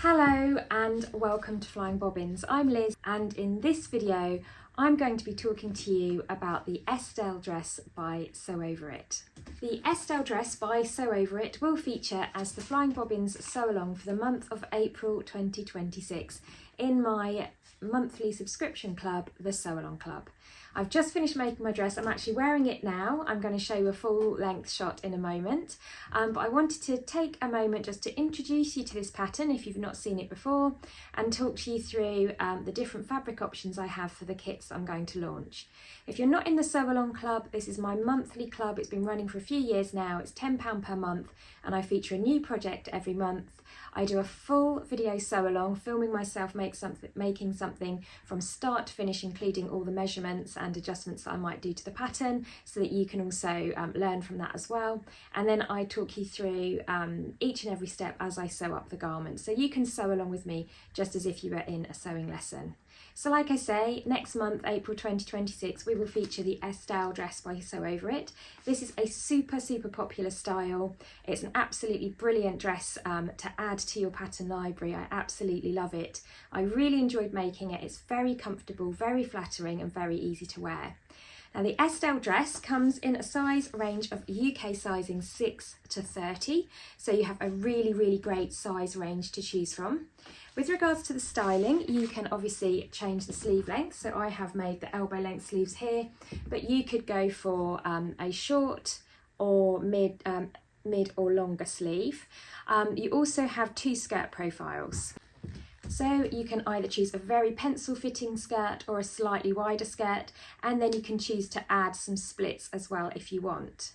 Hello and welcome to Flying Bobbins. I'm Liz, and in this video I'm going to be talking to you about the Estelle dress by Sew Over It. The Estelle dress by Sew Over It will feature as the Flying Bobbins sew along for the month of April 2026 in my monthly subscription club, the Sew Along Club. I've just finished making my dress. I'm actually wearing it now. I'm going to show you a full length shot in a moment, but I wanted to take a moment just to introduce you to this pattern if you've not seen it before, and talk to you through the different fabric options I have for the kits I'm going to launch. If you're not in the Sew Along Club, this is my monthly club. It's been running for a few years now. It's £10 per month and I feature a new project every month. I do a full video sew along, filming myself making something from start to finish, including all the measurements and adjustments that I might do to the pattern, so that you can also learn from that as well. And then I talk you through each and every step as I sew up the garment, so you can sew along with me just as if you were in a sewing lesson. So like I say, next month, April 2026, we will feature the Estelle dress by Sew Over It. This is a super popular style. It's an absolutely brilliant dress to add to your pattern library. I absolutely love it. I really enjoyed making it. It's very comfortable, very flattering and very easy to wear. Now the Estelle dress comes in a size range of UK sizing 6 to 30, so you have a really great size range to choose from. With regards to the styling, you can obviously change the sleeve length, so I have made the elbow length sleeves here, but you could go for a short or mid or longer sleeve. You also have two skirt profiles. So you can either choose a very pencil fitting skirt or a slightly wider skirt, and then you can choose to add some splits as well if you want.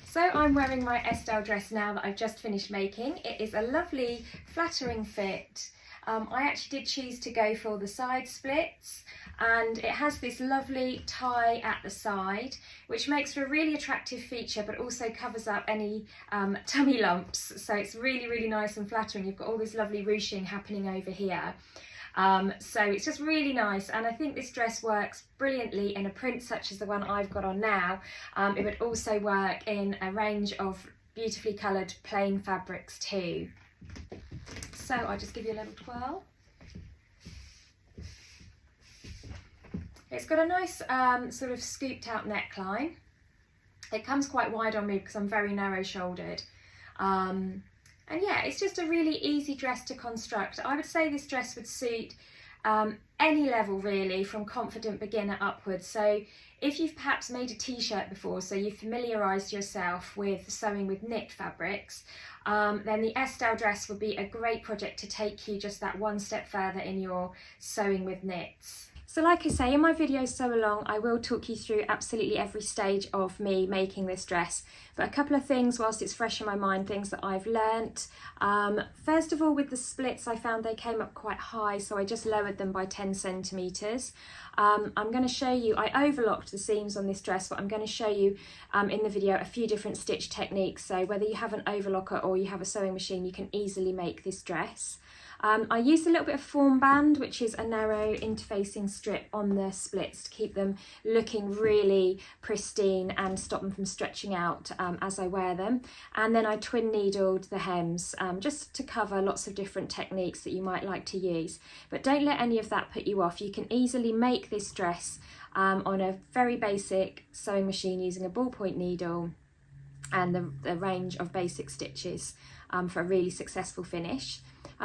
So I'm wearing my Estelle dress now that I've just finished making. It is a lovely flattering fit. I actually did choose to go for the side splits, and it has this lovely tie at the side, which makes for a really attractive feature, but also covers up any tummy lumps. So it's really nice and flattering. You've got all this lovely ruching happening over here. So it's just really nice, and I think this dress works brilliantly in a print such as the one I've got on now. It would also work in a range of beautifully coloured plain fabrics too. So I'll just give you a little twirl. It's got a nice sort of scooped out neckline. It comes quite wide on me because I'm very narrow shouldered. And yeah, it's just a really easy dress to construct. I would say this dress would suit any level really, from confident beginner upwards. So if you've perhaps made a t-shirt before, so you've familiarised yourself with sewing with knit fabrics, then the Estelle dress would be a great project to take you just that one step further in your sewing with knits. So like I say, in my video Sew Along, I will talk you through absolutely every stage of me making this dress. But a couple of things whilst it's fresh in my mind, things that I've learnt. First of all, with the splits, I found they came up quite high, so I just lowered them by 10 centimetres. I'm going to show you, I overlocked the seams on this dress, but I'm going to show you in the video a few different stitch techniques. So whether you have an overlocker or you have a sewing machine, you can easily make this dress. I used a little bit of form band, which is a narrow interfacing strip on the splits to keep them looking really pristine and stop them from stretching out as I wear them. And then I twin needled the hems just to cover lots of different techniques that you might like to use. But don't let any of that put you off. You can easily make this dress on a very basic sewing machine using a ballpoint needle and the range of basic stitches for a really successful finish.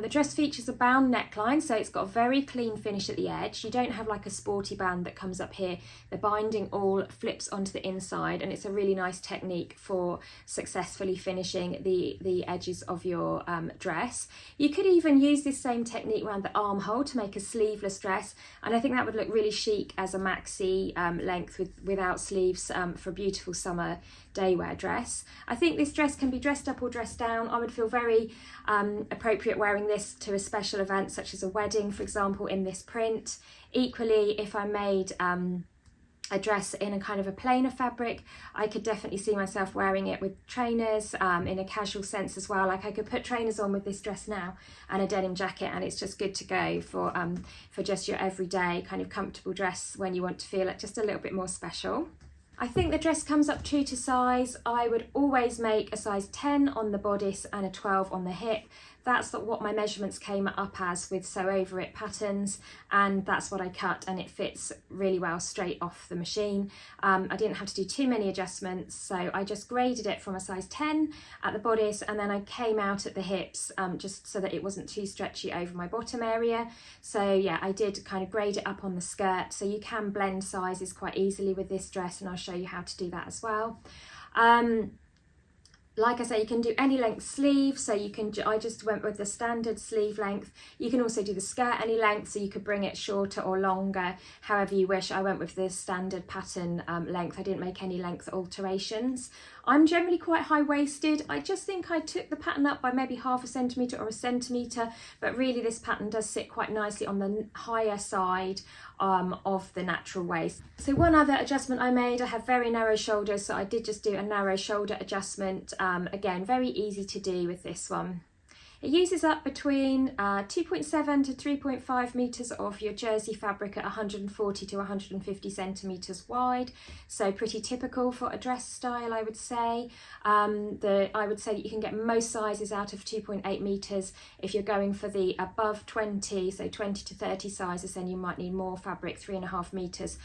The dress features a bound neckline, so it's got a very clean finish at the edge. You don't have like a sporty band that comes up here. The binding all flips onto the inside, and it's a really nice technique for successfully finishing the edges of your dress. You could even use this same technique around the armhole to make a sleeveless dress, and I think that would look really chic as a maxi length without sleeves for a beautiful summer day wear dress. I think this dress can be dressed up or dressed down. I would feel very appropriate wearing this to a special event such as a wedding, for example, in this print. Equally, if I made a dress in a kind of a plainer fabric, I could definitely see myself wearing it with trainers in a casual sense as well. Like I could put trainers on with this dress now and a denim jacket, and it's just good to go for just your everyday kind of comfortable dress when you want to feel like just a little bit more special. I think the dress comes up true to size. I would always make a size 10 on the bodice and a 12 on the hip. That's what my measurements came up as with Sew Over It patterns, and that's what I cut, and it fits really well straight off the machine. I didn't have to do too many adjustments, so I just graded it from a size 10 at the bodice, and then I came out at the hips just so that it wasn't too stretchy over my bottom area. So yeah, I did kind of grade it up on the skirt, so you can blend sizes quite easily with this dress, and I'll show you how to do that as well. Like I say, you can do any length sleeve, so you can, I just went with the standard sleeve length. You can also do the skirt any length, so you could bring it shorter or longer, however you wish. I went with the standard pattern length. I didn't make any length alterations. I'm generally quite high-waisted. I just think I took the pattern up by maybe ½ centimetre or 1 centimetre, but really this pattern does sit quite nicely on the higher side of the natural waist. So one other adjustment I made, I have very narrow shoulders, so I did just do a narrow shoulder adjustment. Again, very easy to do with this one. It uses up between 2.7 to 3.5 metres of your jersey fabric at 140 to 150 centimetres wide, so pretty typical for a dress style, I would say. I would say that you can get most sizes out of 2.8 metres. If you're going for the above 20, so 20 to 30 sizes, then you might need more fabric, 3.5 metres,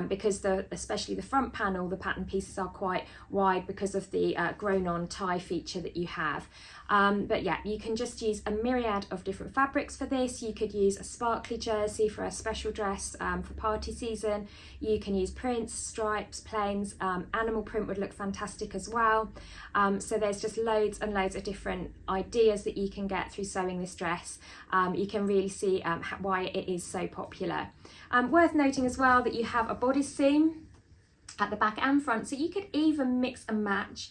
because especially the front panel, the pattern pieces are quite wide because of the grown-on tie feature that you have. But yeah, you can just use a myriad of different fabrics for this. You could use a sparkly jersey for a special dress for party season. You can use prints, stripes, plains. Animal print would look fantastic as well. So there's just loads and loads of different ideas that you can get through sewing this dress. You can really see why it is so popular. Worth noting as well that you have a bodice seam at the back and front, so you could even mix and match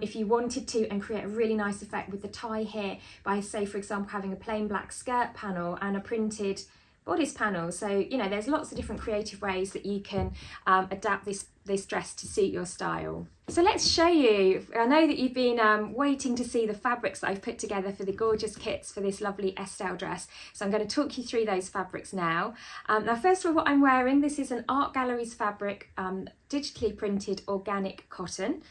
if you wanted to and create a really nice effect with the tie here by, say for example, having a plain black skirt panel and a printed bodice panel. So you know, there's lots of different creative ways that you can adapt this dress to suit your style. So let's show you. I know that you've been waiting to see the fabrics that I've put together for the gorgeous kits for this lovely Estelle dress. So I'm going to talk you through those fabrics now. Now first of all, what I'm wearing, this is an Art Gallery's fabric, digitally printed organic cotton.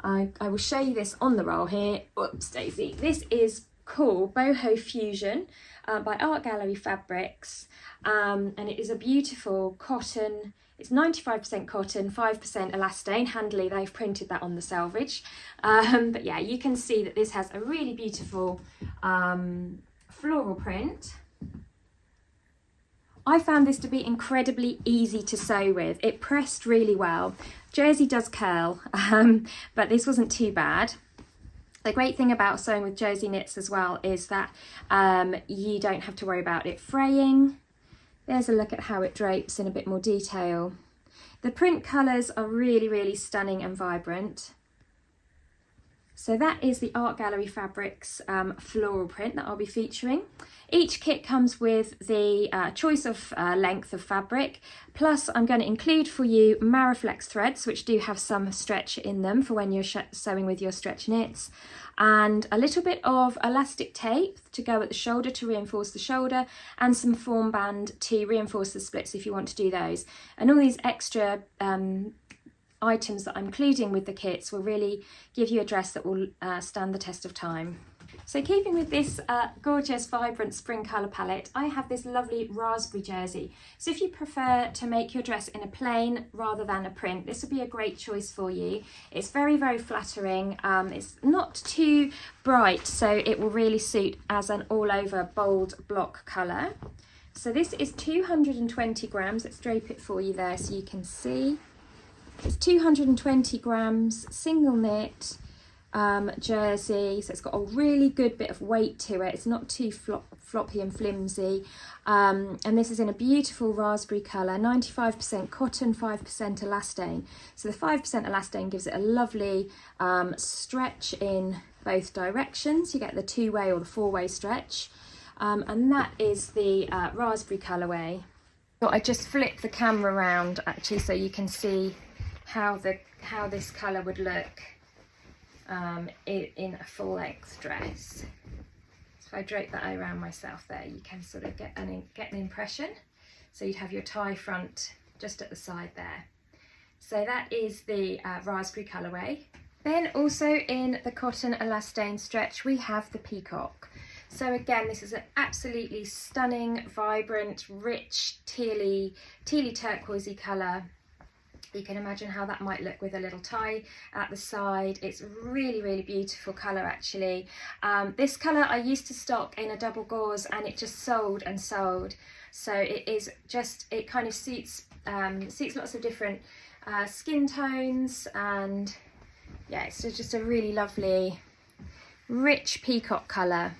I will show you this on the roll here. Whoops, Daisy. This is called Boho Fusion by Art Gallery Fabrics, and it is a beautiful cotton. It's 95% cotton, 5% elastane. Handily, they've printed that on the selvage. But yeah, you can see that this has a really beautiful floral print. I found this to be incredibly easy to sew with. It pressed really well. Jersey does curl, but this wasn't too bad. The great thing about sewing with jersey knits as well is that you don't have to worry about it fraying. There's a look at how it drapes in a bit more detail. The print colours are really, really stunning and vibrant. So that is the Art Gallery Fabrics floral print that I'll be featuring. Each kit comes with the choice of length of fabric, plus I'm going to include for you Maraflex threads, which do have some stretch in them for when you're sewing with your stretch knits, and a little bit of elastic tape to go at the shoulder to reinforce the shoulder, and some form band to reinforce the splits if you want to do those. And all these extra items that I'm including with the kits will really give you a dress that will stand the test of time. So keeping with this gorgeous vibrant spring colour palette, I have this lovely raspberry jersey. So if you prefer to make your dress in a plain rather than a print, this would be a great choice for you. It's very, very flattering. It's not too bright, so it will really suit as an all over bold block colour. So this is 220 grams. Let's drape it for you there so you can see. It's 220 grams, single knit jersey, so it's got a really good bit of weight to it. It's not too floppy and flimsy, and this is in a beautiful raspberry colour, 95% cotton, 5% elastane. So the 5% elastane gives it a lovely stretch in both directions. You get the two-way or the four-way stretch, and that is the raspberry colourway. So I just flip the camera around actually so you can see how this colour would look in a full-length dress. So if I drape that around myself there, you can sort of get an impression. So you'd have your tie front just at the side there. So that is the raspberry colourway. Then also in the cotton elastane stretch we have the peacock. So again, this is an absolutely stunning, vibrant, rich, tealy turquoisey colour. You can imagine how that might look with a little tie at the side. It's really, really beautiful colour actually. This colour I used to stock in a double gauze and it just sold and sold. So it kind of suits lots of different skin tones, and yeah, it's just a really lovely, rich peacock colour.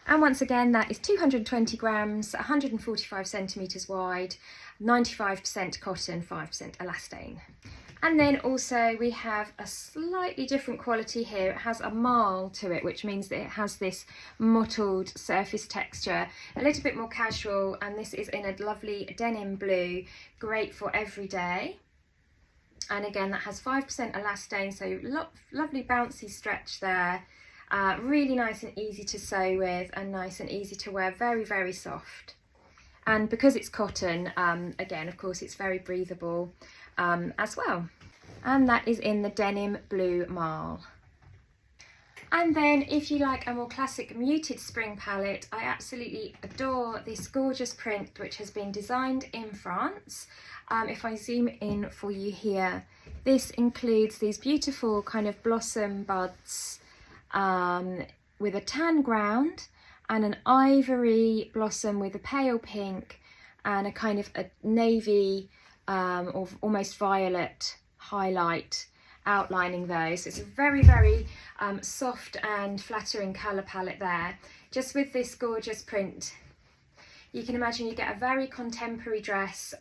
And once again, that is 220 grams, 145 centimetres wide, 95% cotton, 5% elastane. And then also we have a slightly different quality here. It has a marl to it, which means that it has this mottled surface texture, a little bit more casual, and this is in a lovely denim blue, great for every day. And again, that has 5% elastane, so lovely bouncy stretch there. Really nice and easy to sew with, and nice and easy to wear, very, very soft. And because it's cotton, again, of course, it's very breathable as well. And that is in the denim blue marl. And then if you like a more classic muted spring palette, I absolutely adore this gorgeous print which has been designed in France. If I zoom in for you here, this includes these beautiful kind of blossom buds with a tan ground and an ivory blossom with a pale pink and a kind of a navy or almost violet highlight outlining those. It's a very, very soft and flattering colour palette there, just with this gorgeous print. You can imagine you get a very contemporary dress,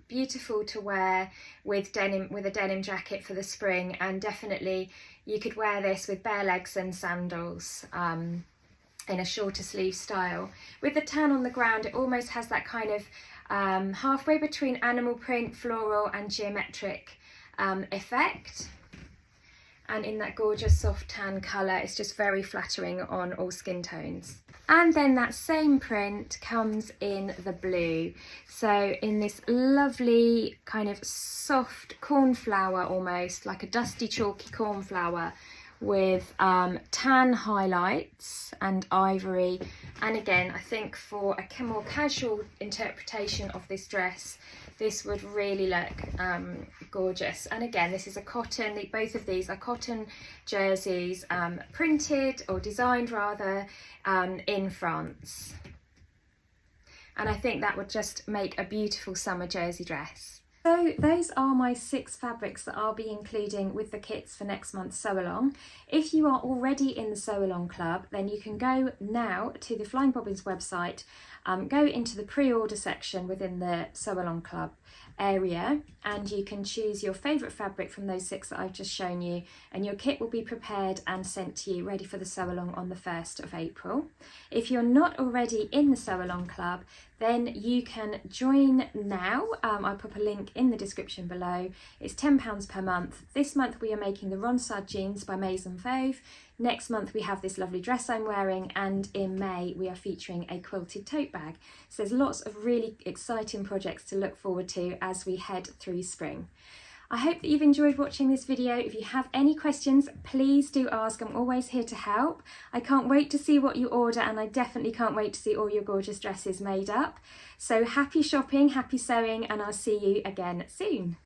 beautiful to wear with a denim jacket for the spring, and definitely you could wear this with bare legs and sandals in a shorter sleeve style. With the tan on the ground, it almost has that kind of halfway between animal print, floral and geometric effect. And in that gorgeous soft tan colour, it's just very flattering on all skin tones. And then that same print comes in the blue. So in this lovely kind of soft cornflower, almost like a dusty chalky cornflower, with tan highlights and ivory. And again, I think for a more casual interpretation of this dress, this would really look gorgeous. And again, this is a cotton, both of these are cotton jerseys, printed or designed rather in France. And I think that would just make a beautiful summer jersey dress. So those are my 6 fabrics that I'll be including with the kits for next month's sew along. If you are already in the sew along club, then you can go now to the Flying Bobbins website, go into the pre-order section within the sew along club area, and you can choose your favourite fabric from those 6 that I've just shown you, and your kit will be prepared and sent to you ready for the sew along on the 1st of April. If you're not already in the sew along club, then you can join now. I'll pop a link in the description below. It's £10 per month. This month we are making the Ronsard jeans by Maison Fauve. Next month we have this lovely dress I'm wearing, and in May we are featuring a quilted tote bag. So there's lots of really exciting projects to look forward to as we head through spring. I hope that you've enjoyed watching this video. If you have any questions, please do ask. I'm always here to help. I can't wait to see what you order, and I definitely can't wait to see all your gorgeous dresses made up. So happy shopping, happy sewing, and I'll see you again soon.